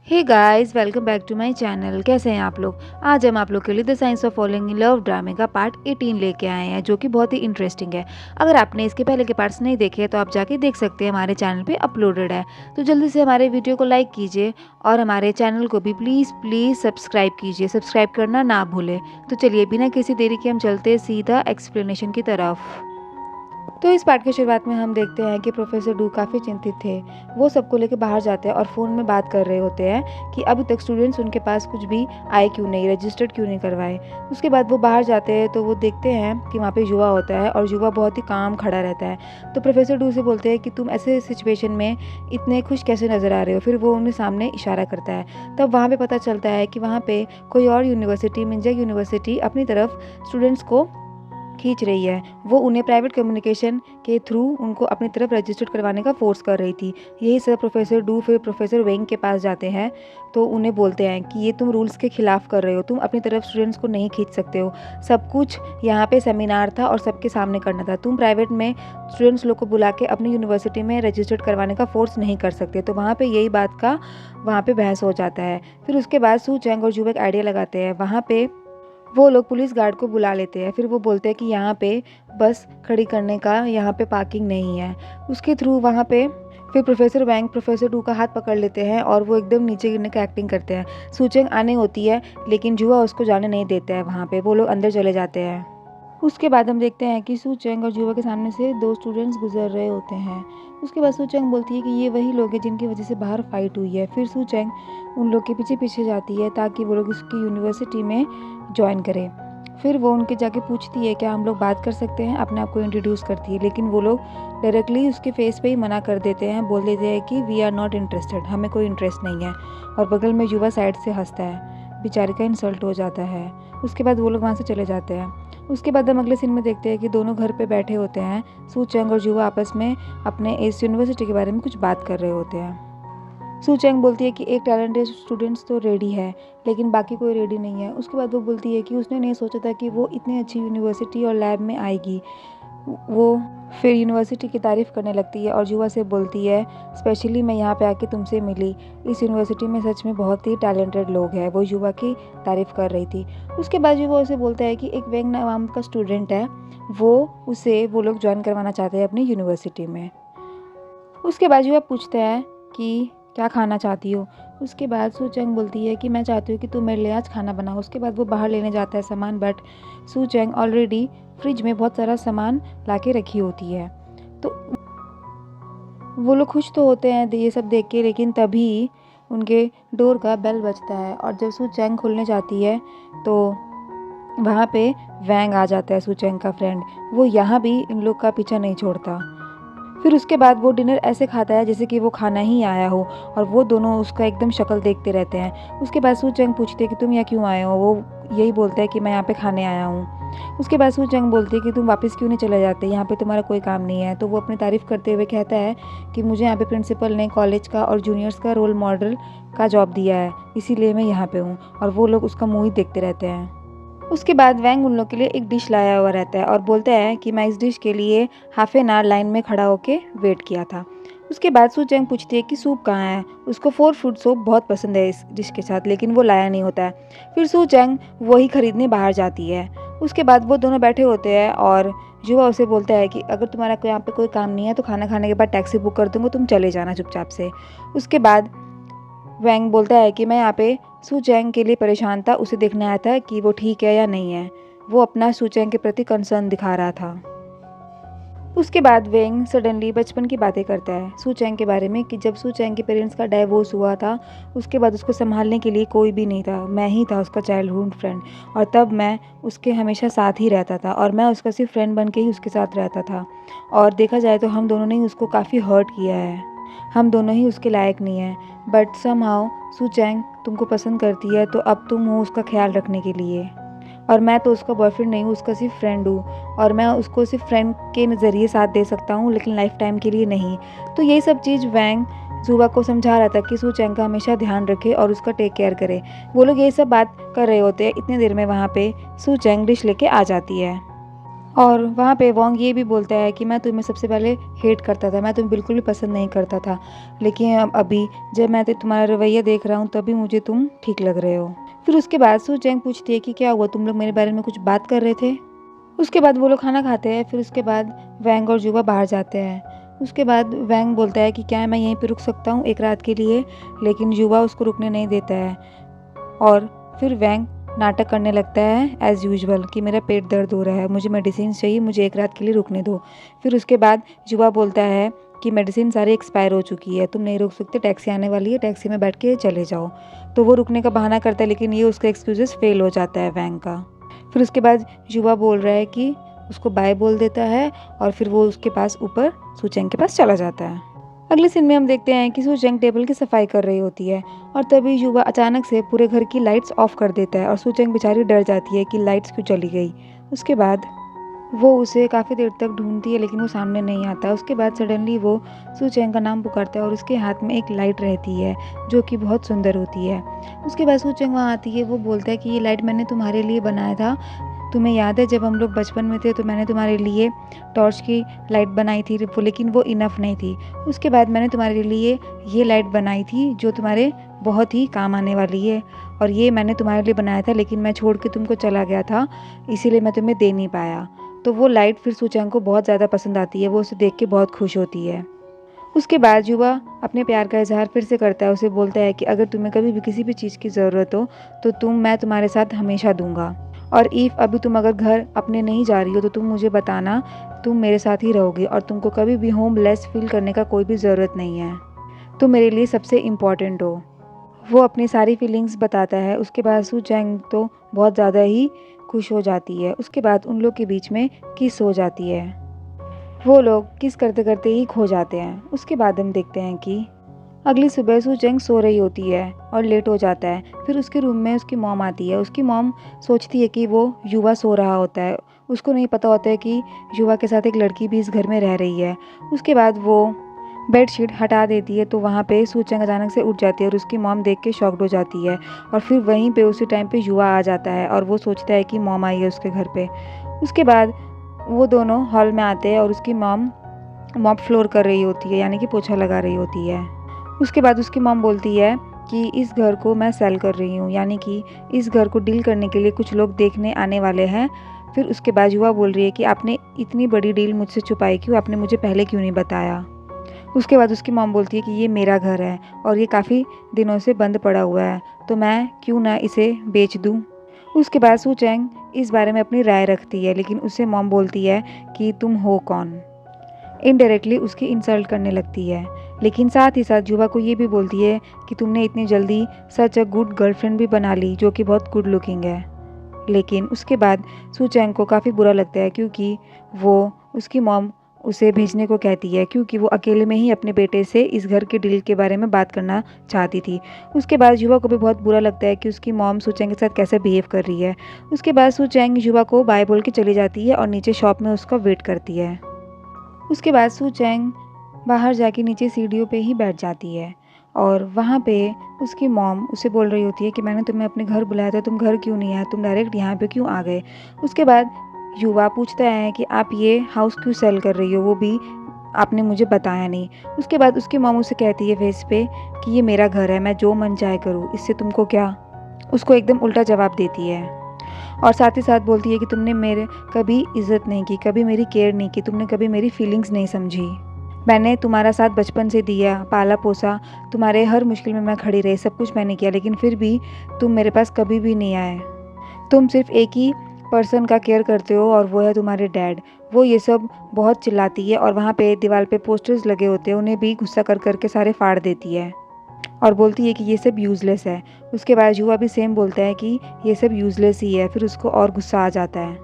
Hey guys, welcome back to my channel. कैसे हैं आप लोग? आज हम आप लोग के लिए the science of following in love ड्रामे का पार्ट 18 लेके आए हैं, जो कि बहुत ही इंटरेस्टिंग है। अगर आपने इसके पहले के पार्ट्स नहीं देखे तो आप जाके देख सकते हैं, हमारे चैनल पे अपलोडेड है। तो जल्दी से हमारे वीडियो को लाइक कीजिए और हमारे चैनल को भी प्लीज़ प्लीज़ सब्सक्राइब कीजिए। सब्सक्राइब करना ना भूलें। तो चलिए बिना किसी देरी के हम चलते हैं सीधा एक्सप्लेनेशन की तरफ। तो इस पार्ट की शुरुआत में हम देखते हैं कि प्रोफेसर डू काफ़ी चिंतित थे। वो सबको लेकर बाहर जाते हैं और फ़ोन में बात कर रहे होते हैं कि अभी तक स्टूडेंट्स उनके पास कुछ भी आए क्यों नहीं, रजिस्टर्ड क्यों नहीं करवाए। उसके बाद वो बाहर जाते हैं तो वो देखते हैं कि वहाँ पे युवा होता है और युवा बहुत ही काम खड़ा रहता है। तो प्रोफेसर डू से बोलते हैं कि तुम ऐसे सिचुएशन में इतने खुश कैसे नज़र आ रहे हो। फिर वो उन्हें सामने इशारा करता है। तब वहाँ पर पता चलता है कि वहाँ पर कोई और यूनिवर्सिटी, मिंजा यूनिवर्सिटी, अपनी तरफ स्टूडेंट्स को खींच रही है। वो उन्हें प्राइवेट कम्युनिकेशन के थ्रू उनको अपनी तरफ रजिस्टर्ड करवाने का फोर्स कर रही थी। यही सब प्रोफेसर डू फिर प्रोफेसर वेंग के पास जाते हैं तो उन्हें बोलते हैं कि ये तुम रूल्स के खिलाफ कर रहे हो, तुम अपनी तरफ स्टूडेंट्स को नहीं खींच सकते हो। सब कुछ यहाँ पे सेमिनार था और सबके सामने करना था। तुम प्राइवेट में स्टूडेंट्स लोग को बुला के अपनी यूनिवर्सिटी में रजिस्टर्ड करवाने का फोर्स नहीं कर सकते। तो वहाँ पर यही बात का वहाँ पर बहस हो जाता है। फिर उसके बाद सू चैंग और जुबक आइडिया लगाते हैं। वहाँ पे वो लोग पुलिस गार्ड को बुला लेते हैं। फिर वो बोलते हैं कि यहाँ पे बस खड़ी करने का यहाँ पे पार्किंग नहीं है। उसके थ्रू वहाँ पे फिर प्रोफेसर वैंग प्रोफेसर डू का हाथ पकड़ लेते हैं और वो एकदम नीचे गिरने का एक्टिंग करते हैं। सूचेंग आने होती है लेकिन जुआ उसको जाने नहीं देता है। वहाँ पे वो लोग अंदर चले जाते हैं। उसके बाद हम देखते हैं कि सू चेंग और जुआ के सामने से दो स्टूडेंट्स गुजर रहे होते हैं। उसके बाद सू चेंग बोलती है कि ये वही लोग हैं जिनकी वजह से बाहर फाइट हुई है। फिर सू चेंग उन लोग के पीछे पीछे जाती है ताकि वो लोग उसकी यूनिवर्सिटी में ज्वाइन करें। फिर वो उनके जाके पूछती है क्या हम लोग बात कर सकते हैं, अपने आप को इंट्रोड्यूस करती है। लेकिन वो लोग डायरेक्टली उसके फेस पे ही मना कर देते हैं, बोल देते हैं कि वी आर नॉट इंटरेस्टेड, हमें कोई इंटरेस्ट नहीं है। और बगल में युवा साइड से हंसता है। बेचारे का इंसल्ट हो जाता है। उसके बाद वो लोग वहाँ से चले जाते हैं। उसके बाद हम अगले सीन में देखते हैं कि दोनों घर पे बैठे होते हैं। सू चेंग और जुआ आपस में अपने इस यूनिवर्सिटी के बारे में कुछ बात कर रहे होते हैं। सू चेंग बोलती है कि एक टैलेंटेड स्टूडेंट्स तो रेडी है लेकिन बाकी कोई रेडी नहीं है। उसके बाद वो बोलती है कि उसने नहीं सोचा था कि वो इतनी अच्छी यूनिवर्सिटी और लैब में आएगी। वो फिर यूनिवर्सिटी की तारीफ़ करने लगती है और जुआ से बोलती है स्पेशली मैं यहाँ पे आके तुमसे मिली, इस यूनिवर्सिटी में सच में बहुत ही टैलेंटेड लोग हैं। वो युवा की तारीफ़ कर रही थी। उसके बाद युवा उसे बोलता है कि एक वेंग नाम का स्टूडेंट है, वो लोग ज्वाइन करवाना चाहते हैं अपनी यूनिवर्सिटी में। उसके बाद युवा पूछता है कि क्या खाना चाहती हो। उसके बाद सू चेंग बोलती है कि मैं चाहती हूँ कि तू मेरे लिए आज खाना बनाओ। उसके बाद वो बाहर लेने जाता है सामान, बट सू चेंग ऑलरेडी फ्रिज में बहुत सारा सामान ला के रखी होती है। तो वो लोग खुश तो होते हैं ये सब देख के, लेकिन तभी उनके डोर का बेल बजता है और जब सू चेंग खुलने जाती है तो वहाँ पे वैंग आ जाता है, सू चेंग का फ्रेंड। वो यहाँ भी इन लोग का पीछा नहीं छोड़ता। फिर उसके बाद वो डिनर ऐसे खाता है जैसे कि वो खाना ही आया हो और वो दोनों उसका एकदम शक्ल देखते रहते हैं। उसके बाद सू चेंग पूछते हैं कि तुम यहाँ क्यों आए हो। वो यही बोलता है कि मैं यहाँ पे खाने आया हूँ। उसके बाद सू चेंग बोलती है कि तुम वापस क्यों नहीं चले जाते, यहाँ पे तुम्हारा कोई काम नहीं है। तो वो अपनी तारीफ़ करते हुए कहता है कि मुझे यहाँ पे प्रिंसिपल ने कॉलेज का और जूनियर्स का रोल मॉडल का जॉब दिया है, इसीलिए मैं यहाँ पे हूँ। और वो लोग उसका मुँह ही देखते रहते हैं। उसके बाद वैंग उन लोग के लिए एक डिश लाया हुआ रहता है और बोलता है कि मैं इस डिश के लिए हाफ एन आवर लाइन में खड़ा होके वेट किया था। उसके बाद सू चेंग पूछती है कि सूप कहाँ है। उसको 4 फूड सूप बहुत पसंद है इस डिश के साथ, लेकिन वो लाया नहीं होता है। फिर सू चेंग वही खरीदने बाहर जाती है। उसके बाद वो दोनों बैठे होते हैं और युवा उसे बोलता है कि अगर तुम्हारा यहाँ पे कोई काम नहीं है तो खाना खाने के बाद टैक्सी बुक कर दूँगा, तुम चले जाना चुपचाप से। उसके बाद वैंग बोलता है कि मैं यहाँ पे सू चेंग के लिए परेशान था, उसे देखने आया था कि वो ठीक है या नहीं है। वो अपना सू चेंग के प्रति कंसर्न दिखा रहा था। उसके बाद वेंग सडनली बचपन की बातें करता है सू चेंग के बारे में कि जब सू चेंग के पेरेंट्स का डाइवोर्स हुआ था उसके बाद उसको संभालने के लिए कोई भी नहीं था, मैं ही था उसका चाइल्डहुड फ्रेंड। और तब मैं उसके हमेशा साथ ही रहता था और मैं उसका सिर्फ फ्रेंड बन के ही उसके साथ रहता था। और देखा जाए तो हम दोनों ने ही उसको काफ़ी हर्ट किया है, हम दोनों ही उसके लायक नहीं हैं। बट समहाउ सू चेंग तुमको पसंद करती है तो अब तुम हो उसका ख्याल रखने के लिए। और मैं तो उसका बॉयफ्रेंड नहीं हूँ, उसका सिर्फ फ्रेंड हूँ और मैं उसको सिर्फ फ्रेंड के नज़रिए साथ दे सकता हूँ लेकिन लाइफ टाइम के लिए नहीं। तो यही सब चीज़ वैंग जुबा को समझा रहा था कि सू चेंग का हमेशा ध्यान रखे और उसका टेक केयर करे। वो लोग यही सब बात कर रहे होते हैं। इतनी देर में वहाँ पे सू चेंग डिश लेके आ जाती है। और वहाँ पे वोंग ये भी बोलता है कि मैं तुम्हें सबसे पहले हेट करता था, मैं तुम्हें बिल्कुल भी पसंद नहीं करता था, लेकिन अब अभी जब मैं तुम्हारा रवैया देख रहा हूँ तभी मुझे तुम ठीक लग रहे हो। फिर उसके बाद सू चैंग पूछती है कि क्या हुआ, तुम लोग मेरे बारे में कुछ बात कर रहे थे। उसके बाद वो लोग खाना खाते हैं। फिर उसके बाद वैंग और जुबा बाहर जाते हैं। उसके बाद वैंग बोलता है कि क्या मैं यहीं पे रुक सकता हूँ एक रात के लिए, लेकिन जुबा उसको रुकने नहीं देता है। और फिर वैंग नाटक करने लगता है एज़ यूजुअल कि मेरा पेट दर्द हो रहा है, मुझे मेडिसिन चाहिए, मुझे एक रात के लिए रुकने दो। फिर उसके बाद जुबा बोलता है कि मेडिसिन सारी एक्सपायर हो चुकी है, तुम नहीं रुक सकते, टैक्सी आने वाली है, टैक्सी में बैठ के चले जाओ। तो वो रुकने का बहाना करता है, लेकिन ये उसका एक्सक्यूजेस फेल हो जाता है वैंग का। फिर उसके बाद जुबा बोल रहा है कि उसको बाय बोल देता है और फिर वो उसके पास ऊपर सू चैंग के पास चला जाता है। अगले सीन में हम देखते हैं कि सू चैंग टेबल की सफाई कर रही होती है और तभी युवा अचानक से पूरे घर की लाइट्स ऑफ कर देता है और सू चैंग बेचारी डर जाती है कि लाइट्स क्यों चली गई। उसके बाद वो उसे काफ़ी देर तक ढूंढती है लेकिन वो सामने नहीं आता। उसके बाद सडनली वो सू चैंग का नाम पुकारता है और उसके हाथ में एक लाइट रहती है जो कि बहुत सुंदर होती है। उसके बाद सू चैंग वहाँ आती है, वो बोलता है कि ये लाइट मैंने तुम्हारे लिए बनाया था, तुम्हें याद है जब हम लोग बचपन में थे तो मैंने तुम्हारे लिए टॉर्च की लाइट बनाई थी, वो लेकिन वो इनफ नहीं थी। उसके बाद मैंने तुम्हारे लिए ये लाइट बनाई थी जो तुम्हारे बहुत ही काम आने वाली है, और ये मैंने तुम्हारे लिए बनाया था लेकिन मैं छोड़ के तुमको चला गया था, इसीलिए मैं तुम्हें दे नहीं पाया। तो वो लाइट फिर सू चैंग को बहुत ज़्यादा पसंद आती है, वो उसे देख के बहुत खुश होती है। उसके बाद युवा अपने प्यार का इजहार फिर से करता है, उसे बोलता है कि अगर तुम्हें कभी भी किसी भी चीज़ की ज़रूरत हो तो मैं तुम्हारे साथ हमेशा दूंगा, और इफ़ अभी तुम अगर घर अपने नहीं जा रही हो तो तुम मुझे बताना, तुम मेरे साथ ही रहोगी और तुमको कभी भी होमलेस फील करने का कोई भी ज़रूरत नहीं है, तुम मेरे लिए सबसे इम्पॉर्टेंट हो। वो अपनी सारी फीलिंग्स बताता है। उसके बाद सू चैंग तो बहुत ज़्यादा ही खुश हो जाती है। उसके बाद उन लोग के बीच में किस हो जाती है, वो लोग किस करते करते ही खो जाते हैं। उसके बाद हम देखते हैं कि अगली सुबह सू चैंग सो रही होती है और लेट हो जाता है। फिर उसके रूम में उसकी मॉम आती है। उसकी मॉम सोचती है कि वो युवा सो रहा होता है, उसको नहीं पता होता है कि युवा के साथ एक लड़की भी इस घर में रह रही है। उसके बाद वो बेडशीट हटा देती है तो वहाँ पे सू चैंग अचानक से उठ जाती है और उसकी मॉम देख के शॉक्ड हो जाती है, और फिर वहीं पे उसी टाइम पे युवा आ जाता है और वो सोचता है कि मॉम आई है उसके घर पे। उसके बाद वो दोनों हॉल में आते हैं और उसकी मॉम मॉप फ्लोर कर रही होती है, यानी कि पोछा लगा रही होती है। उसके बाद उसकी मॉम बोलती है कि इस घर को मैं सेल कर रही हूँ, यानी कि इस घर को डील करने के लिए कुछ लोग देखने आने वाले हैं। फिर उसके बाद युवा बोल रही है कि आपने इतनी बड़ी डील मुझसे छुपाई क्यों, आपने मुझे पहले क्यों नहीं बताया। उसके बाद उसकी मॉम बोलती है कि ये मेरा घर है और ये काफ़ी दिनों से बंद पड़ा हुआ है, तो मैं क्यों ना इसे बेच दूँ। उसके बाद सू चैंग इस बारे में अपनी राय रखती है, लेकिन उससे मॉम बोलती है कि तुम हो कौन, इनडायरेक्टली उसकी इंसल्ट करने लगती है। लेकिन साथ ही साथ युवा को ये भी बोलती है कि तुमने इतनी जल्दी सच अ गुड गर्लफ्रेंड भी बना ली जो कि बहुत गुड लुकिंग है। लेकिन उसके बाद सू चैंग को काफ़ी बुरा लगता है क्योंकि वो उसकी मॉम उसे भेजने को कहती है, क्योंकि वो अकेले में ही अपने बेटे से इस घर के डील के बारे में बात करना चाहती थी। उसके बाद युवा को भी बहुत बुरा लगता है कि उसकी मॉम सू चैंग के साथ कैसे बिहेव कर रही है। उसके बाद सू चैंग युवा को बाय बोल के चली जाती है और नीचे शॉप में उसका वेट करती है। उसके बाद सू चैंग बाहर जाके नीचे सीढ़ियों पे ही बैठ जाती है और वहाँ पे उसकी मॉम उसे बोल रही होती है कि मैंने तुम्हें अपने घर बुलाया था, तुम घर क्यों नहीं आए, तुम डायरेक्ट यहाँ पे क्यों आ गए। उसके बाद युवा पूछता है कि आप ये हाउस क्यों सेल कर रही हो, वो भी आपने मुझे बताया नहीं। उसके बाद उसकी मॉम उसे कहती है फेस पे कि ये मेरा घर है, मैं जो मन चाहे करूँ, इससे तुमको क्या। उसको एकदम उल्टा जवाब देती है और साथ ही साथ बोलती है कि तुमने मेरे कभी इज्जत नहीं की, कभी मेरी केयर नहीं की, तुमने कभी मेरी फीलिंग्स नहीं समझी। मैंने तुम्हारा साथ बचपन से दिया, पाला पोसा, तुम्हारे हर मुश्किल में मैं खड़ी रही, सब कुछ मैंने किया, लेकिन फिर भी तुम मेरे पास कभी भी नहीं आए। तुम सिर्फ एक ही पर्सन का केयर करते हो और वो है तुम्हारे डैड। वो ये सब बहुत चिल्लाती है और वहाँ पे दीवार पे पोस्टर्स लगे होते हैं, उन्हें भी गुस्सा कर करके सारे फाड़ देती है और बोलती है कि ये सब यूज़लेस है। उसके बाद युवा भी सेम बोलता है कि ये सब यूज़लेस ही है। फिर उसको और गुस्सा आ जाता है।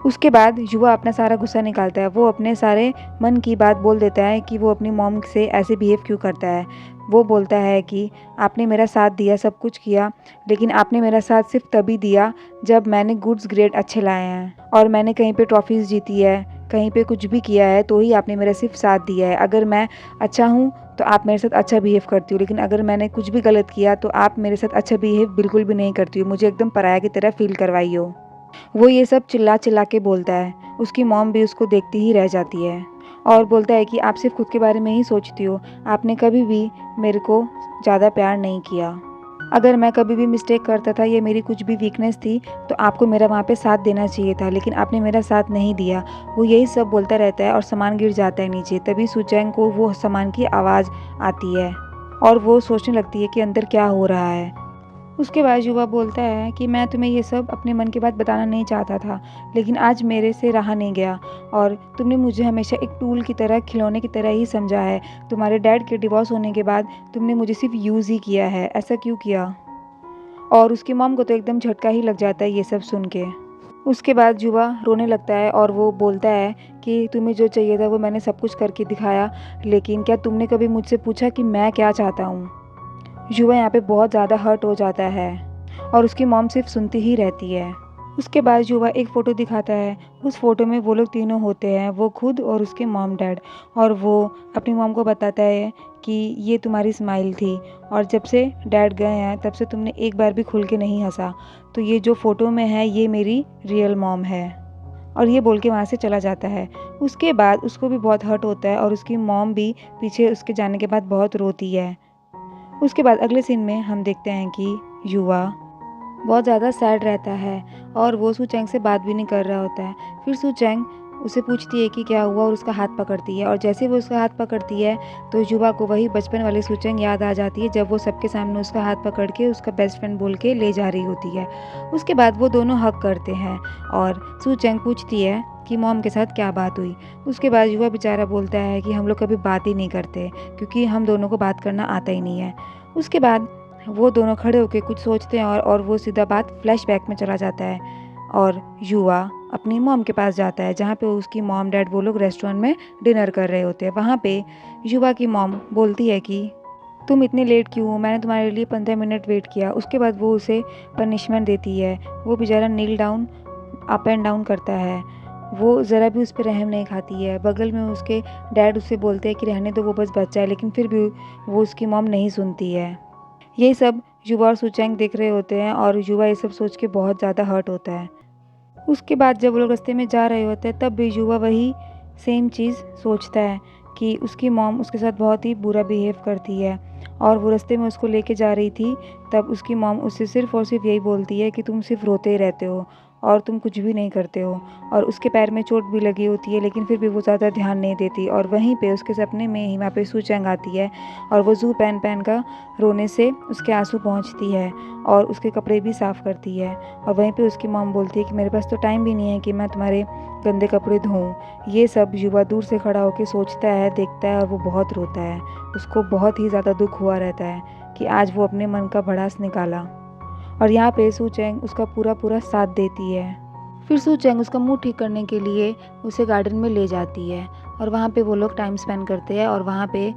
उसके बाद युवा अपना सारा गुस्सा निकालता है, वो अपने सारे मन की बात बोल देता है कि वो अपनी मॉम से ऐसे बिहेव क्यों करता है। वो बोलता है कि आपने मेरा साथ दिया, सब कुछ किया, लेकिन आपने मेरा साथ सिर्फ तभी दिया जब मैंने गुड्स ग्रेड अच्छे लाए हैं और मैंने कहीं पे ट्रॉफीज़ जीती है, कहीं पे कुछ भी किया है तो ही आपने मेरा सिर्फ साथ दिया है। अगर मैं अच्छा हूँ तो आप मेरे साथ अच्छा बिहेव करती हो, लेकिन अगर मैंने कुछ भी गलत किया तो आप मेरे साथ अच्छा बिहेव बिल्कुल भी नहीं करती हो, मुझे एकदम पराया की तरह फील करवाई हो। वो ये सब चिल्ला चिल्ला के बोलता है। उसकी मॉम भी उसको देखती ही रह जाती है और बोलता है कि आप सिर्फ खुद के बारे में ही सोचती हो, आपने कभी भी मेरे को ज़्यादा प्यार नहीं किया। अगर मैं कभी भी मिस्टेक करता था, ये मेरी कुछ भी वीकनेस थी, तो आपको मेरा वहाँ पे साथ देना चाहिए था, लेकिन आपने मेरा साथ नहीं दिया। वो यही सब बोलता रहता है और सामान गिर जाता है नीचे। तभी सुचैंग को वो सामान की आवाज़ आती है और वो सोचने लगती है कि अंदर क्या हो रहा है। उसके बाद युवा बोलता है कि मैं तुम्हें ये सब अपने मन की बात बताना नहीं चाहता था, लेकिन आज मेरे से रहा नहीं गया और तुमने मुझे हमेशा एक टूल की तरह, खिलौने की तरह ही समझा है। तुम्हारे डैड के डिवोर्स होने के बाद तुमने मुझे सिर्फ यूज़ ही किया है। ऐसा क्यों किया? और उसकी मॉम को तो एकदम झटका ही लग जाता है ये सब सुन के। उसके बाद युवा रोने लगता है और वो बोलता है कि तुम्हें जो चाहिए था वो मैंने सब कुछ करके दिखाया, लेकिन क्या तुमने कभी मुझसे पूछा कि मैं क्या चाहता हूँ? युवा यहाँ पे बहुत ज़्यादा हर्ट हो जाता है और उसकी मॉम सिर्फ सुनती ही रहती है। उसके बाद युवा एक फ़ोटो दिखाता है। उस फ़ोटो में वो लोग तीनों होते हैं, वो खुद और उसके मॉम डैड, और वो अपनी मॉम को बताता है कि ये तुम्हारी स्माइल थी और जब से डैड गए हैं तब से तुमने एक बार भी खुल के नहीं हंसा, तो ये जो फ़ोटो में है ये मेरी रियल मॉम है। और ये बोल के वहाँ से चला जाता है। उसके बाद उसको भी बहुत हर्ट होता है और उसकी मॉम भी पीछे उसके जाने के बाद बहुत रोती है। उसके बाद अगले सीन में हम देखते हैं कि युवा बहुत ज़्यादा सैड रहता है और वो सू चैंग से बात भी नहीं कर रहा होता है। फिर सू चैंग उसे पूछती है कि क्या हुआ और उसका हाथ पकड़ती है, और जैसे वो उसका हाथ पकड़ती है तो युवा को वही बचपन वाली सू चैंग याद आ जाती है, जब वो सबके सामने उसका हाथ पकड़ के उसका बेस्ट फ्रेंड बोल के ले जा रही होती है। उसके बाद वो दोनों हग करते हैं और सू चैंग पूछती है कि मॉम के साथ क्या बात हुई। उसके बाद युवा बेचारा बोलता है कि हम लोग कभी बात ही नहीं करते, क्योंकि हम दोनों को बात करना आता ही नहीं है। उसके बाद वो दोनों खड़े होकर कुछ सोचते हैं और वो सीधा बात फ्लैशबैक में चला जाता है और युवा अपनी मॉम के पास जाता है, जहाँ पे उसकी मॉम डैड वो लोग रेस्टोरेंट में डिनर कर रहे होते हैं। वहाँ पे युवा की मॉम बोलती है कि तुम इतने लेट क्यों हो, मैंने तुम्हारे लिए 15 मिनट वेट किया। उसके बाद वो उसे पनिशमेंट देती है। वो बेचारा नील डाउन, अप एंड डाउन करता है। वो ज़रा भी उस पर रहम नहीं खाती है। बगल में उसके डैड उससे बोलते हैं कि रहने दो, वो बस बच्चा है, लेकिन फिर भी वो उसकी मॉम नहीं सुनती है। यही सब युवा और सुचैंग देख रहे होते हैं और युवा ये सब सोच के बहुत ज़्यादा हर्ट होता है। उसके बाद जब वो लोग रास्ते में जा रहे होते हैं तब भी युवा वही सेम चीज़ सोचता है कि उसकी मॉम उसके साथ बहुत ही बुरा बिहेव करती है, और वो रास्ते में उसको लेके जा रही थी तब उसकी मॉम उससे सिर्फ़ और सिर्फ यही बोलती है कि तुम सिर्फ रोते ही रहते हो और तुम कुछ भी नहीं करते हो। और उसके पैर में चोट भी लगी होती है, लेकिन फिर भी वो ज़्यादा ध्यान नहीं देती। और वहीं पे उसके सपने में ही वहाँ पे सुचैंग आती है और वो जू पहन पहन का रोने से उसके आंसू पहुँचती है और उसके कपड़े भी साफ़ करती है। और वहीं पे उसकी मॉम बोलती है कि मेरे पास तो टाइम भी नहीं है कि मैं तुम्हारे गंदे कपड़े धोऊं। ये सब युवा दूर से खड़ा होकर सोचता है, देखता है और वो बहुत रोता है। उसको बहुत ही ज़्यादा दुख हुआ रहता है कि आज वो अपने मन का भड़ास निकाला। और यहाँ पे सुचैंग उसका पूरा पूरा साथ देती है। फिर सुचैंग उसका मुंह ठीक करने के लिए उसे गार्डन में ले जाती है और वहाँ पे वो लोग टाइम स्पेंड करते हैं। और वहाँ पे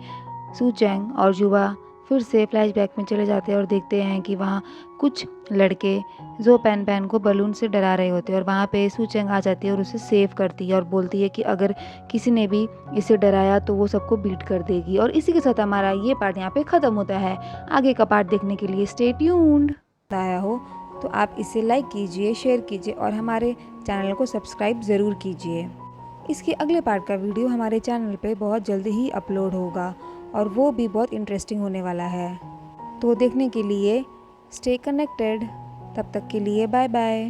सुचैंग और युवा फिर से फ्लैशबैक में चले जाते हैं और देखते हैं कि वहाँ कुछ लड़के जो पैन पैन को बलून से डरा रहे होते हैं, और वहाँ पे सुचैंग आ जाती है और उसे सेव करती है और बोलती है कि अगर किसी ने भी इसे डराया तो वो सबको बीट कर देगी। और इसी के साथ हमारा ये पार्ट यहाँ पे ख़त्म होता है। आगे का पार्ट देखने के लिए स्टे ट्यून्ड। आया हो तो आप इसे लाइक कीजिए, शेयर कीजिए और हमारे चैनल को सब्सक्राइब ज़रूर कीजिए। इसके अगले पार्ट का वीडियो हमारे चैनल पे बहुत जल्दी ही अपलोड होगा और वो भी बहुत इंटरेस्टिंग होने वाला है, तो देखने के लिए स्टे कनेक्टेड। तब तक के लिए बाय बाय।